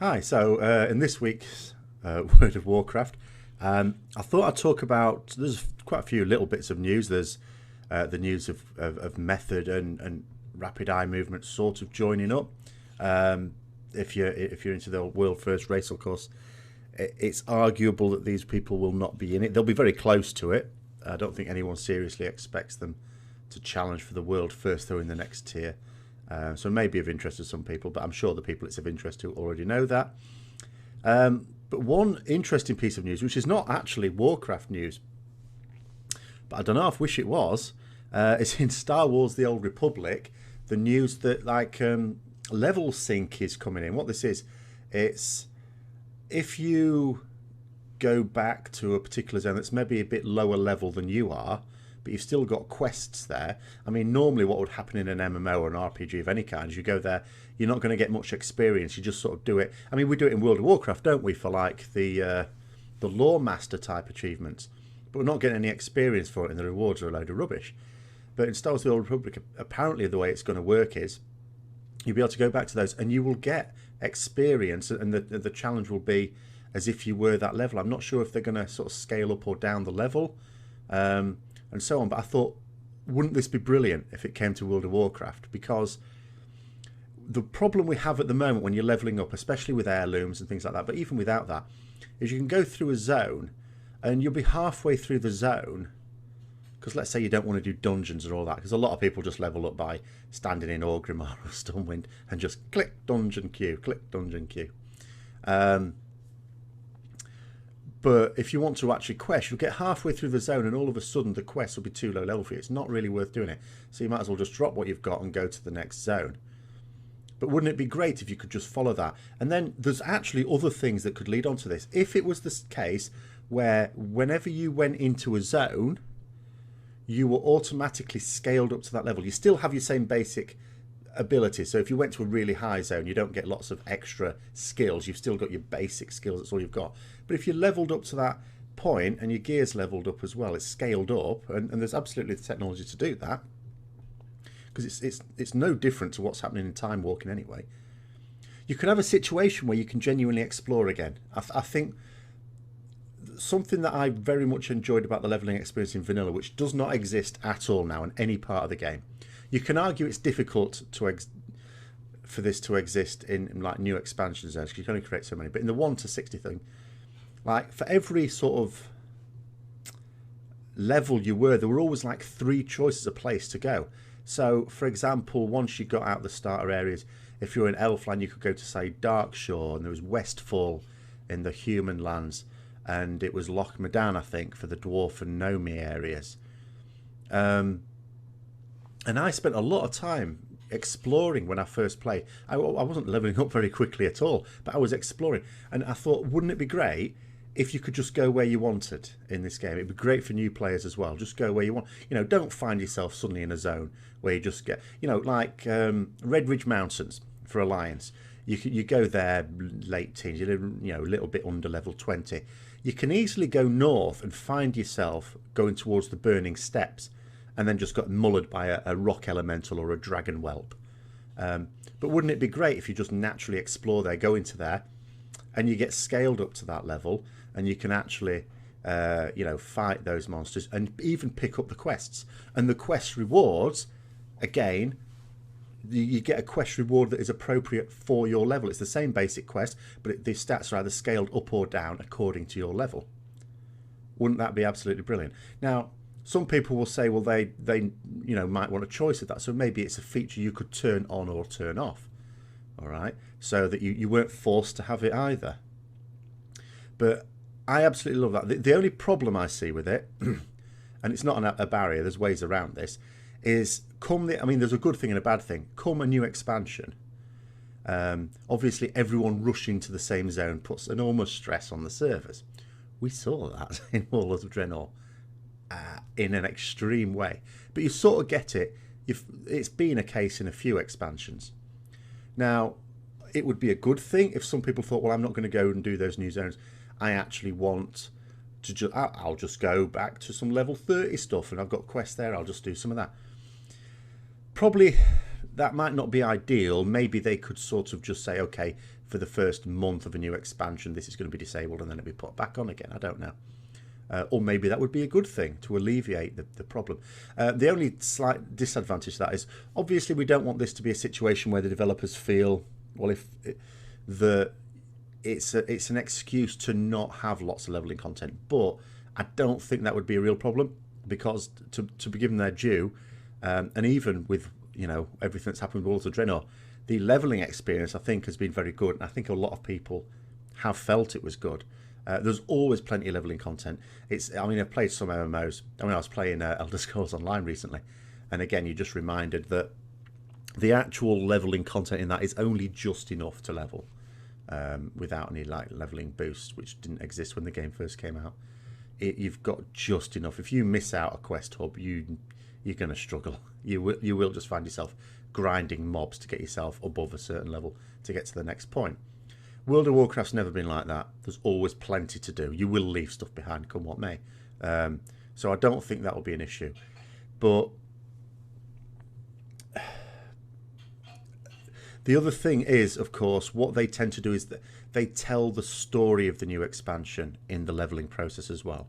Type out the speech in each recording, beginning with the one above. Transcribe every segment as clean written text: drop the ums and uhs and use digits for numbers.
Hi, so in this week's World of Warcraft, I thought I'd talk about. There's quite a few little bits of news. There's the news of method and rapid eye movement sort of joining up. If you're into the world first race, of course, it's arguable that these people will not be in it. They'll be very close to it. I don't think anyone seriously expects them to challenge for the world first, though, in the next tier. So maybe of interest to some people, but I'm sure the people it's of interest to already know that. But one interesting piece of news, which is not actually Warcraft news, but I don't know, I wish it was, is in Star Wars The Old Republic, the news that level sync is coming in. What this is, it's if you go back to a particular zone that's maybe a bit lower level than you are, but you've still got quests there. I mean, normally what would happen in an MMO or an RPG of any kind is you go there, you're not going to get much experience. You just sort of do it. I mean, we do it in World of Warcraft, don't we, for like the Lore Master type achievements, but we're not getting any experience for it, and the rewards are a load of rubbish. But in Star Wars: The Old Republic, apparently the way it's going to work is you'll be able to go back to those, and you will get experience, and the challenge will be as if you were that level. I'm not sure if they're going to sort of scale up or down the level. And so on. But I thought, wouldn't this be brilliant if it came to World of Warcraft? Because the problem we have at the moment when you're leveling up, especially with heirlooms and things like that, but even without that, is you can go through a zone and you'll be halfway through the zone. Because let's say you don't want to do dungeons and all that, because a lot of people just level up by standing in Orgrimmar or Stormwind and just click dungeon queue, click dungeon queue. But if you want to actually quest, you'll get halfway through the zone and all of a sudden the quest will be too low level for you. It's not really worth doing it. So you might as well just drop what you've got and go to the next zone. But wouldn't it be great if you could just follow that? And then there's actually other things that could lead on to this. If it was the case where whenever you went into a zone, you were automatically scaled up to that level. You still have your same basic abilities. So if you went to a really high zone, you don't get lots of extra skills. You've still got your basic skills. That's all you've got. But if you leveled up to that point and your gear's leveled up as well, it's scaled up, and there's absolutely the technology to do that, because it's no different to what's happening in time walking anyway. You could have a situation where you can genuinely explore again. I think something that I very much enjoyed about the leveling experience in vanilla, which does not exist at all now in any part of the game. You can argue it's difficult for this to exist in like new expansion zones, because you can only create so many. But in the 1 to 60 thing, like for every sort of level you were, there were always like 3 choices of place to go. So, for example, once you got out the starter areas, if you were in Elfland, you could go to, say, Darkshore, and there was Westfall in the human lands, and it was Loch Medan, I think, for the dwarf and Nomi areas. And I spent a lot of time exploring when I first played. I wasn't leveling up very quickly at all, but I was exploring. And I thought, wouldn't it be great if you could just go where you wanted in this game? It'd be great for new players as well. Just go where you want. You know, don't find yourself suddenly in a zone where you just get, you know, like Red Ridge Mountains for Alliance. You go there late teens, you're, you know, a little bit under level 20. You can easily go north and find yourself going towards the Burning Steppes, and then just got mullered by a rock elemental or a dragon whelp. But wouldn't it be great if you just naturally explore there, go into there, and you get scaled up to that level, and you can actually, you know, fight those monsters and even pick up the quests. And the quest rewards, again, you get a quest reward that is appropriate for your level. It's the same basic quest, but the stats are either scaled up or down according to your level. Wouldn't that be absolutely brilliant? Now, some people will say, well, they you know, might want a choice of that, so maybe it's a feature you could turn on or turn off, all right, so that you weren't forced to have it either. But I absolutely love that. The only problem I see with it, and it's not a barrier, there's ways around this, is I mean, there's a good thing and a bad thing. Come a new expansion, obviously everyone rushing to the same zone puts enormous stress on the servers. We saw that in Warlords of Draenor. In an extreme way, but you sort of get it. It's been a case in a few expansions. Now, it would be a good thing if some people thought, well, I'm not going to go and do those new zones. I actually want to I'll just go back to some level 30 stuff, and I've got quests there, I'll just do some of that. Probably that might not be ideal. Maybe they could sort of just say, okay, for the first month of a new expansion, this is going to be disabled and then it'll be put back on again. I don't know. Or maybe that would be a good thing to alleviate the problem. The only slight disadvantage to that is, obviously, we don't want this to be a situation where the developers feel, well, if it's an excuse to not have lots of leveling content. But I don't think that would be a real problem, because to be given their due, and even with everything that's happened with World of Draenor, the leveling experience I think has been very good, and I think a lot of people have felt it was good. There's always plenty of leveling content. I've played some MMOs. I was playing Elder Scrolls Online recently, and again, you're just reminded that the actual leveling content in that is only just enough to level, without any leveling boost, which didn't exist when the game first came out. You've got just enough. If you miss out a quest hub, you're going to struggle. You will just find yourself grinding mobs to get yourself above a certain level to get to the next point. World of Warcraft's never been like that. There's always plenty to do. You will leave stuff behind, come what may. So I don't think that will be an issue. But the other thing is, of course, what they tend to do is that they tell the story of the new expansion in the leveling process as well.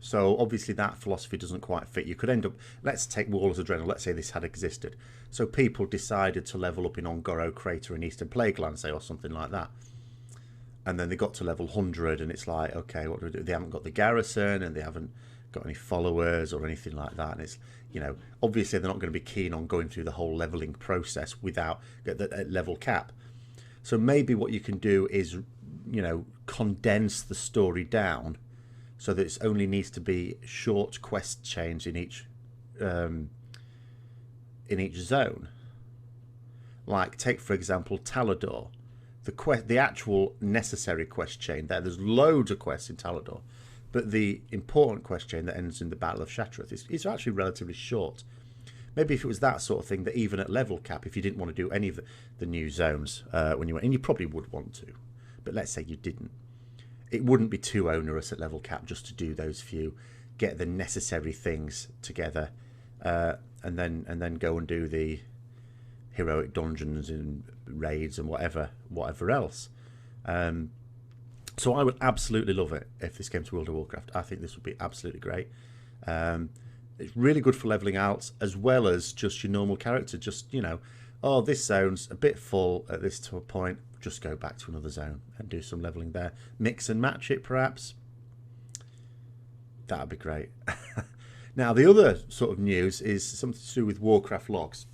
So obviously that philosophy doesn't quite fit. You could end up, let's take World of Draenor, let's say this had existed. So people decided to level up in Ongoro Crater in Eastern Plagueland, say, or something like that. And then they got to level 100 and it's like, okay, what do we do? They haven't got the garrison and they haven't got any followers or anything like that. And it's, obviously they're not going to be keen on going through the whole leveling process without the level cap. So maybe what you can do is, condense the story down so that it only needs to be short quest chains in each zone. Like, take for example Talador, the actual necessary quest chain. There's loads of quests in Talador, but the important quest chain that ends in the Battle of Shattrath is actually relatively short. Maybe if it was that sort of thing, that even at level cap, if you didn't want to do any of the new zones when you went, and you probably would want to, but let's say you didn't, it wouldn't be too onerous at level cap just to do those few, get the necessary things together, and then go and do the heroic dungeons and raids and whatever else. So I would absolutely love it if this came to World of Warcraft. I think this would be absolutely great. It's really good for leveling out, as well as just your normal character. Just, oh, this zone's a bit full at this point. Just go back to another zone and do some leveling there. Mix and match it, perhaps. That'd be great. Now, the other sort of news is something to do with Warcraft logs.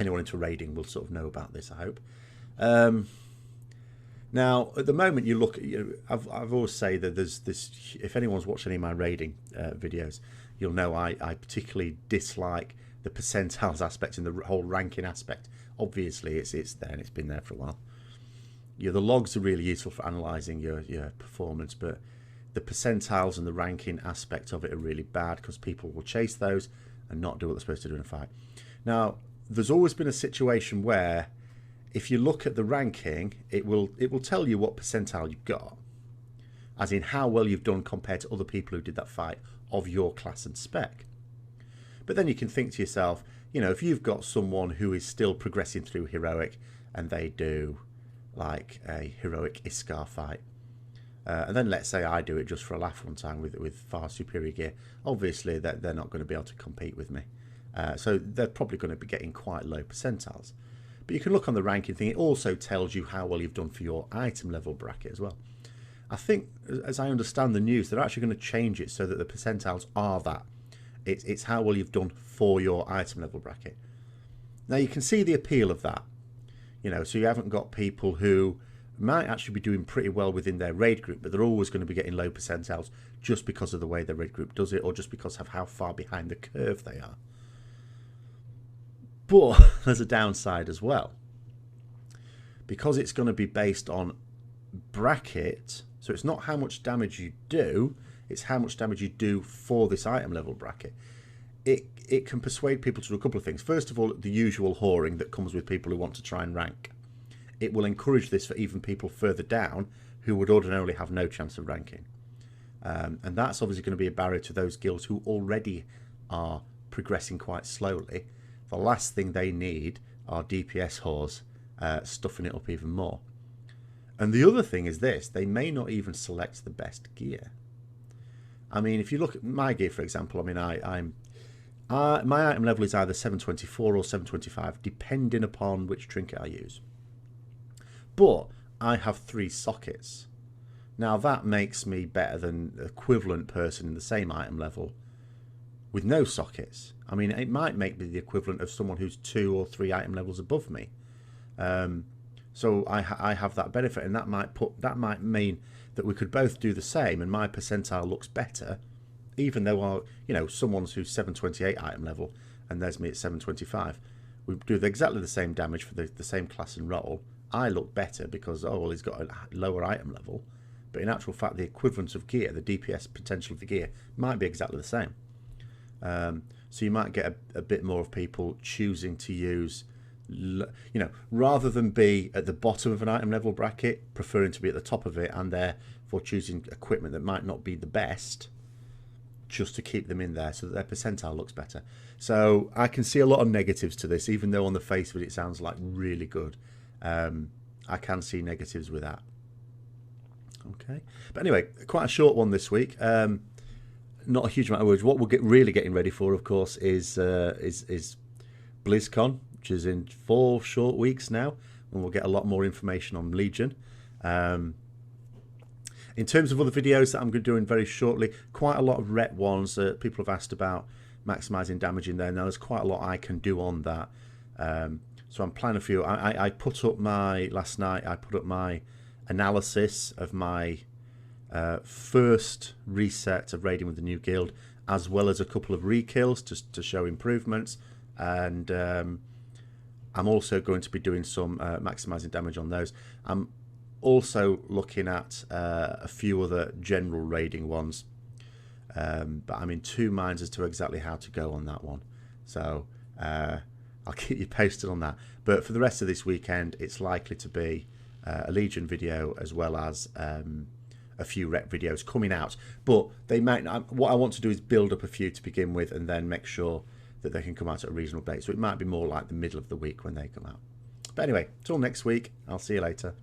Anyone into raiding will sort of know about this, I hope. Now, at the moment, you look at, I've always say that there's this, if anyone's watched any of my raiding videos, you'll know I particularly dislike the percentiles aspect and the whole ranking aspect. Obviously, it's there and it's been there for a while. The logs are really useful for analysing your performance, but the percentiles and the ranking aspect of it are really bad because people will chase those and not do what they're supposed to do in a fight. Now, there's always been a situation where if you look at the ranking, it will tell you what percentile you've got, as in how well you've done compared to other people who did that fight of your class and spec. But then you can think to yourself, if you've got someone who is still progressing through heroic and they do like a heroic Iskar fight, and then let's say I do it just for a laugh one time with far superior gear, obviously they're not going to be able to compete with me. So they're probably going to be getting quite low percentiles. But you can look on the ranking thing. It also tells you how well you've done for your item level bracket as well. I think, as I understand the news, they're actually going to change it so that the percentiles are that. It's how well you've done for your item level bracket. Now, you can see the appeal of that. So you haven't got people who might actually be doing pretty well within their raid group, but they're always going to be getting low percentiles just because of the way their raid group does it, or just because of how far behind the curve they are. But there's a downside as well. Because it's going to be based on bracket, so it's not how much damage you do, it's how much damage you do for this item level bracket. It can persuade people to do a couple of things. First of all, the usual whoring that comes with people who want to try and rank. It will encourage this for even people further down who would ordinarily have no chance of ranking. And that's obviously going to be a barrier to those guilds who already are progressing quite slowly. The last thing they need are DPS whores stuffing it up even more. And the other thing is this, they may not even select the best gear. I mean, if you look at my gear, for example, I mean, my item level is either 724 or 725, depending upon which trinket I use. But I have 3 sockets. Now, that makes me better than the equivalent person in the same item level with no sockets. I mean, it might make me the equivalent of someone who's 2 or 3 item levels above me. So I have that benefit, and that might mean that we could both do the same, and my percentile looks better, even though someone's who's 728 item level and there's me at 725. We do exactly the same damage for the same class and role. I look better because he's got a lower item level, but in actual fact the equivalent of gear, the DPS potential of the gear, might be exactly the same. So you might get a bit more of people choosing to use, rather than be at the bottom of an item level bracket, preferring to be at the top of it, and therefore choosing equipment that might not be the best, just to keep them in there so that their percentile looks better. So I can see a lot of negatives to this, even though on the face of it sounds like really good. I can see negatives with that. Okay, but anyway, quite a short one this week. Not a huge amount of words. What we're really getting ready for, of course, is BlizzCon, which is in 4 short weeks now, and we'll get a lot more information on Legion. In terms of other videos that I'm going to do in very shortly, quite a lot of rep ones. People have asked about maximising damage in there. Now, there's quite a lot I can do on that. So I'm planning a few. I put up last night I put up my analysis of my first reset of raiding with the new guild, as well as a couple of rekills to show improvements. And I'm also going to be doing some maximising damage on those. I'm also looking at a few other general raiding ones, but I'm in 2 minds as to exactly how to go on that one. So I'll keep you posted on that. But for the rest of this weekend, it's likely to be a Legion video, as well as a few rep videos coming out. But they might not, what I want to do is build up a few to begin with, and then make sure that they can come out at a reasonable date. So it might be more like the middle of the week when they come out. But anyway, till next week, I'll see you later.